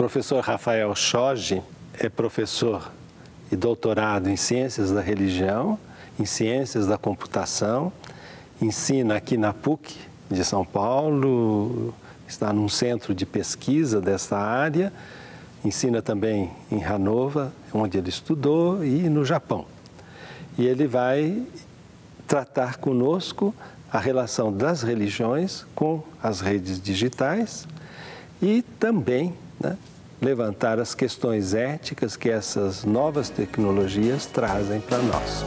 professor Rafael Schoge é professor e doutorado em Ciências da Religião, em Ciências da Computação, ensina aqui na PUC de São Paulo, está num centro de pesquisa desta área, ensina também em Hannover, onde ele estudou, e no Japão. E ele vai tratar conosco a relação das religiões com as redes digitais e também, né, levantar as questões éticas que essas novas tecnologias trazem para nós.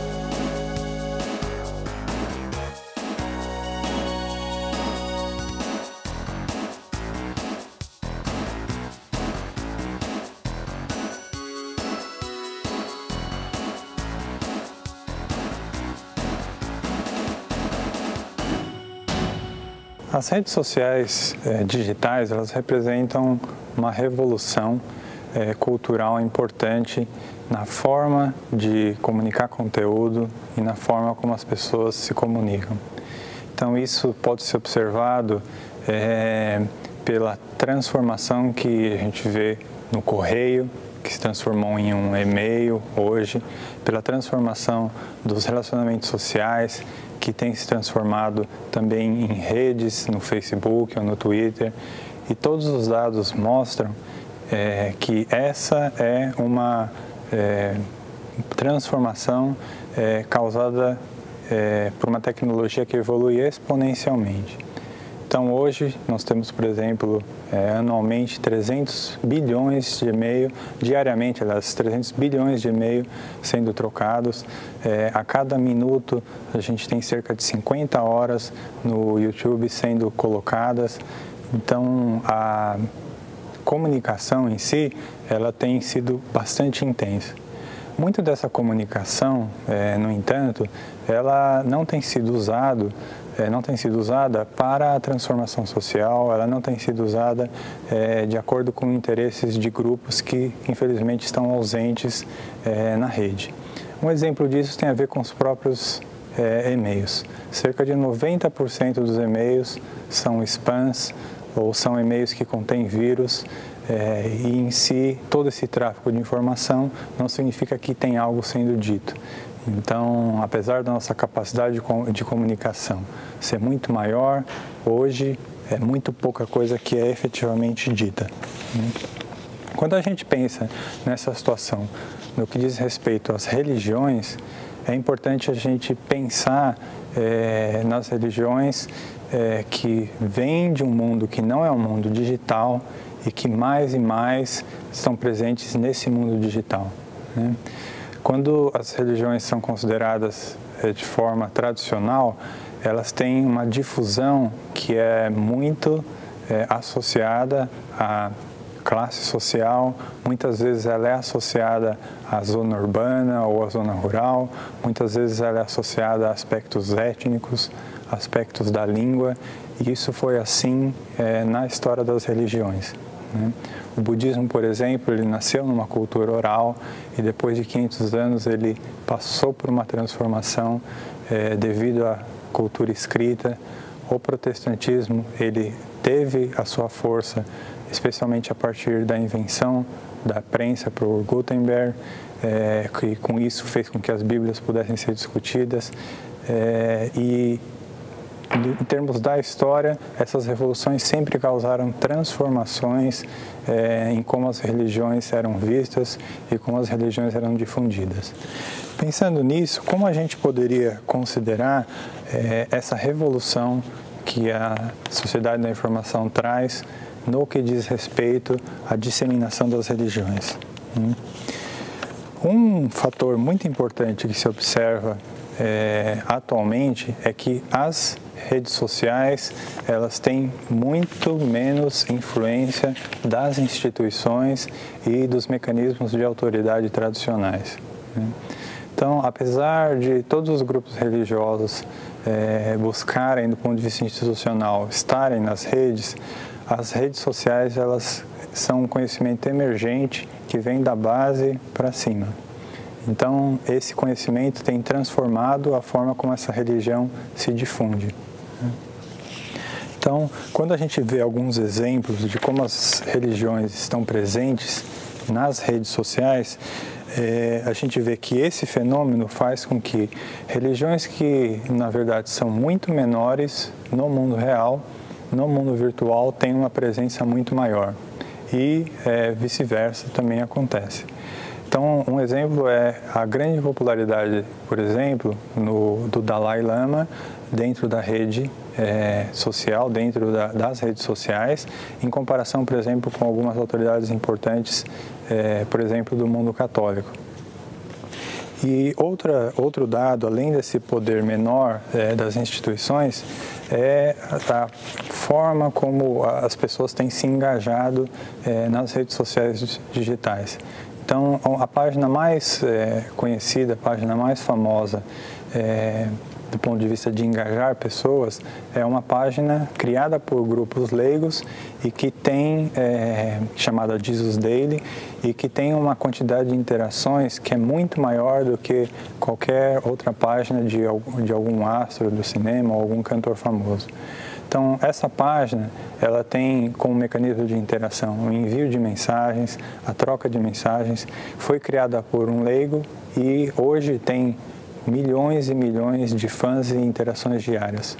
As redes sociais digitais, elas representam uma revolução cultural importante na forma de comunicar conteúdo e na forma como as pessoas se comunicam. Então, isso pode ser observado pela transformação que a gente vê no correio, que se transformou em um e-mail hoje, pela transformação dos relacionamentos sociais, que tem se transformado também em redes, no Facebook ou no Twitter, e todos os dados mostram que essa é uma transformação causada por uma tecnologia que evolui exponencialmente. Então, hoje, nós temos, por exemplo, anualmente 300 bilhões de e-mail, diariamente, aliás, 300 bilhões de e-mail sendo trocados. A cada minuto, a gente tem cerca de 50 horas no YouTube sendo colocadas. Então, a comunicação em si, ela tem sido bastante intensa. Muito dessa comunicação, no entanto, ela não tem sido usada para a transformação social, ela não tem sido usada de acordo com interesses de grupos que, infelizmente, estão ausentes na rede. Um exemplo disso tem a ver com os próprios e-mails. Cerca de 90% dos e-mails são spams ou são e-mails que contêm vírus e, em si, todo esse tráfego de informação não significa que tem algo sendo dito. Então, apesar da nossa capacidade de comunicação ser muito maior, hoje é muito pouca coisa que é efetivamente dita. Quando a gente pensa nessa situação, no que diz respeito às religiões, é importante a gente pensar nas religiões que vêm de um mundo que não é um mundo digital e que mais e mais estão presentes nesse mundo digital, né? Quando as religiões são consideradas de forma tradicional, elas têm uma difusão que é muito associada à classe social, muitas vezes ela é associada à zona urbana ou à zona rural, muitas vezes ela é associada a aspectos étnicos, aspectos da língua, e isso foi assim na história das religiões, né? O budismo, por exemplo, ele nasceu numa cultura oral e depois de 500 anos ele passou por uma transformação devido à cultura escrita. O protestantismo, ele teve a sua força, especialmente a partir da invenção da prensa por Gutenberg, que com isso fez com que as Bíblias pudessem ser discutidas. E em termos da história, essas revoluções sempre causaram transformações em como as religiões eram vistas e como as religiões eram difundidas. Pensando nisso, como a gente poderia considerar essa revolução que a sociedade da informação traz no que diz respeito à disseminação das religiões? Um fator muito importante que se observa atualmente é que as redes sociais, elas têm muito menos influência das instituições e dos mecanismos de autoridade tradicionais, né? Então, apesar de todos os grupos religiosos buscarem, do ponto de vista institucional, estarem nas redes, as redes sociais, elas são um conhecimento emergente que vem da base para cima. Então, esse conhecimento tem transformado a forma como essa religião se difunde. Então, quando a gente vê alguns exemplos de como as religiões estão presentes nas redes sociais, a gente vê que esse fenômeno faz com que religiões que, na verdade, são muito menores no mundo real, no mundo virtual, tenham uma presença muito maior. E vice-versa também acontece. Então, um exemplo é a grande popularidade, por exemplo, do Dalai Lama dentro da rede social, dentro das redes sociais, em comparação, por exemplo, com algumas autoridades importantes, por exemplo, do mundo católico. E outro dado, além desse poder menor das instituições, é a forma como as pessoas têm se engajado nas redes sociais digitais. Então, a página mais conhecida, a página mais famosa do ponto de vista de engajar pessoas, é uma página criada por grupos leigos e que tem, chamada Jesus Daily, e que tem uma quantidade de interações que é muito maior do que qualquer outra página de algum astro do cinema ou algum cantor famoso. Então, essa página, ela tem como mecanismo de interação o envio de mensagens, a troca de mensagens, foi criada por um leigo e hoje tem milhões e milhões de fãs e interações diárias.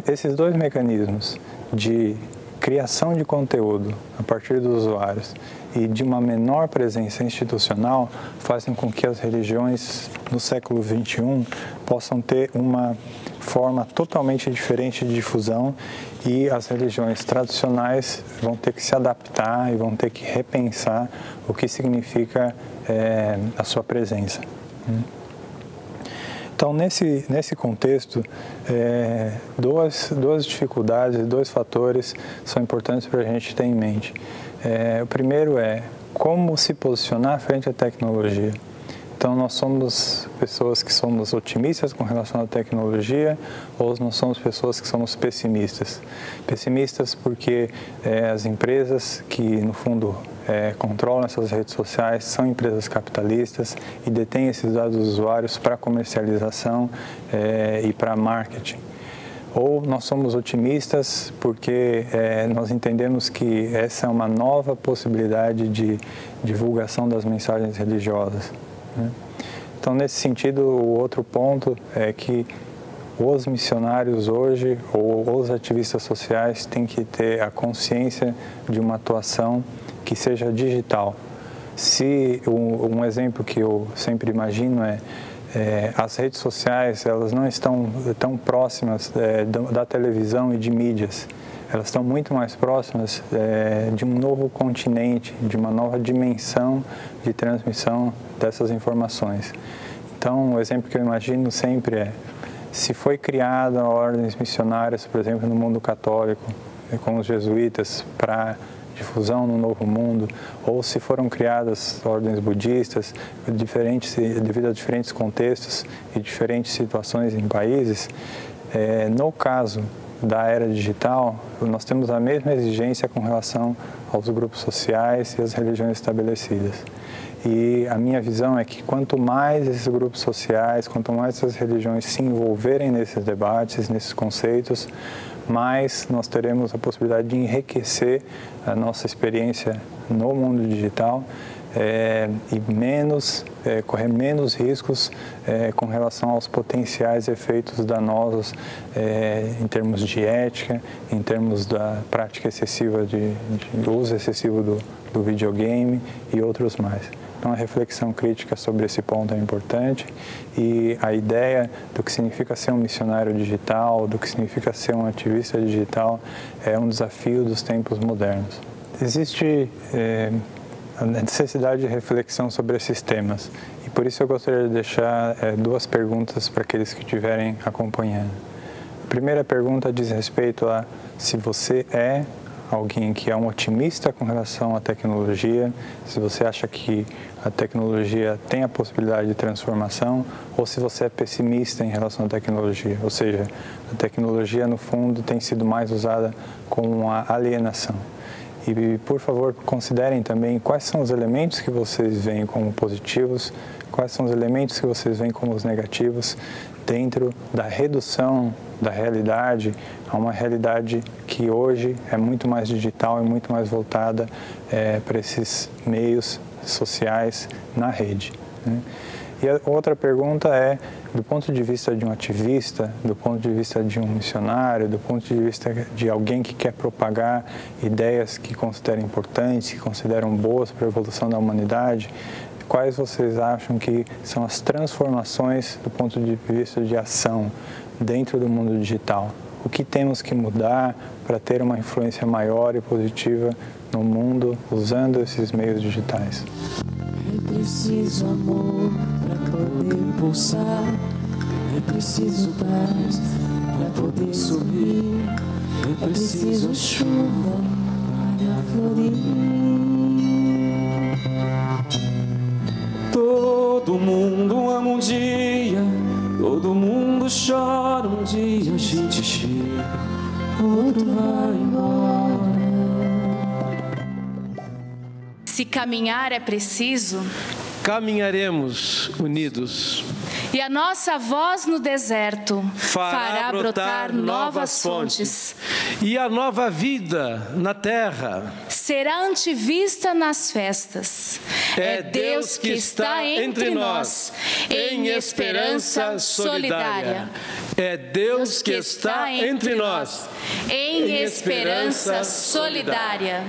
Esses dois mecanismos de criação de conteúdo a partir dos usuários e de uma menor presença institucional fazem com que as religiões no século XXI possam ter uma forma totalmente diferente de difusão e as religiões tradicionais vão ter que se adaptar e vão ter que repensar o que significa a sua presença. Então, nesse contexto, duas dificuldades, dois fatores são importantes para a gente ter em mente. O primeiro é como se posicionar frente à tecnologia. Então, nós somos pessoas que somos otimistas com relação à tecnologia ou nós somos pessoas que somos pessimistas? Pessimistas porque as empresas que, no fundo, controlam essas redes sociais são empresas capitalistas e detêm esses dados dos usuários para comercialização e para marketing. Ou nós somos otimistas porque nós entendemos que essa é uma nova possibilidade de divulgação das mensagens religiosas. Então, nesse sentido, o outro ponto é que os missionários hoje, ou os ativistas sociais, têm que ter a consciência de uma atuação que seja digital. Um exemplo que eu sempre imagino as redes sociais, elas não estão tão próximas da televisão e de mídias. Elas estão muito mais próximas de um novo continente, de uma nova dimensão de transmissão dessas informações. Então, o exemplo que eu imagino sempre se foi criada ordens missionárias, por exemplo, no mundo católico, com os jesuítas, para difusão no Novo Mundo, ou se foram criadas ordens budistas, devido a diferentes contextos e diferentes situações em países, no caso da era digital, nós temos a mesma exigência com relação aos grupos sociais e às religiões estabelecidas. E a minha visão é que quanto mais esses grupos sociais, quanto mais essas religiões se envolverem nesses debates, nesses conceitos, mais nós teremos a possibilidade de enriquecer a nossa experiência no mundo digital e correr menos riscos com relação aos potenciais efeitos danosos em termos de ética, em termos da prática excessiva de uso excessivo do videogame e outros mais. Então, a reflexão crítica sobre esse ponto é importante e a ideia do que significa ser um missionário digital, do que significa ser um ativista digital, é um desafio dos tempos modernos. Existe a necessidade de reflexão sobre esses temas e por isso eu gostaria de deixar duas perguntas para aqueles que estiverem acompanhando. A primeira pergunta diz respeito a se você é alguém que é um otimista com relação à tecnologia, se você acha que a tecnologia tem a possibilidade de transformação, ou se você é pessimista em relação à tecnologia, ou seja, a tecnologia no fundo tem sido mais usada como uma alienação. E, por favor, considerem também quais são os elementos que vocês veem como positivos, quais são os elementos que vocês veem como os negativos dentro da redução da realidade a uma realidade que hoje é muito mais digital e muito mais voltada para esses meios sociais na rede, né? E a outra pergunta é, do ponto de vista de um ativista, do ponto de vista de um missionário, do ponto de vista de alguém que quer propagar ideias que considera importantes, que consideram boas para a evolução da humanidade, quais vocês acham que são as transformações do ponto de vista de ação dentro do mundo digital? O que temos que mudar para ter uma influência maior e positiva no mundo usando esses meios digitais? É preciso amor para poder pulsar, é preciso paz para poder subir, é preciso chuva para florir. Todo mundo ama um dia, todo mundo chora um dia, a gente chega, outro vai embora. Se caminhar é preciso, caminharemos unidos. E a nossa voz no deserto fará brotar novas fontes. E a nova vida na terra será antivista nas festas. É Deus que está entre nós, em esperança solidária. É Deus que está entre nós, em esperança solidária.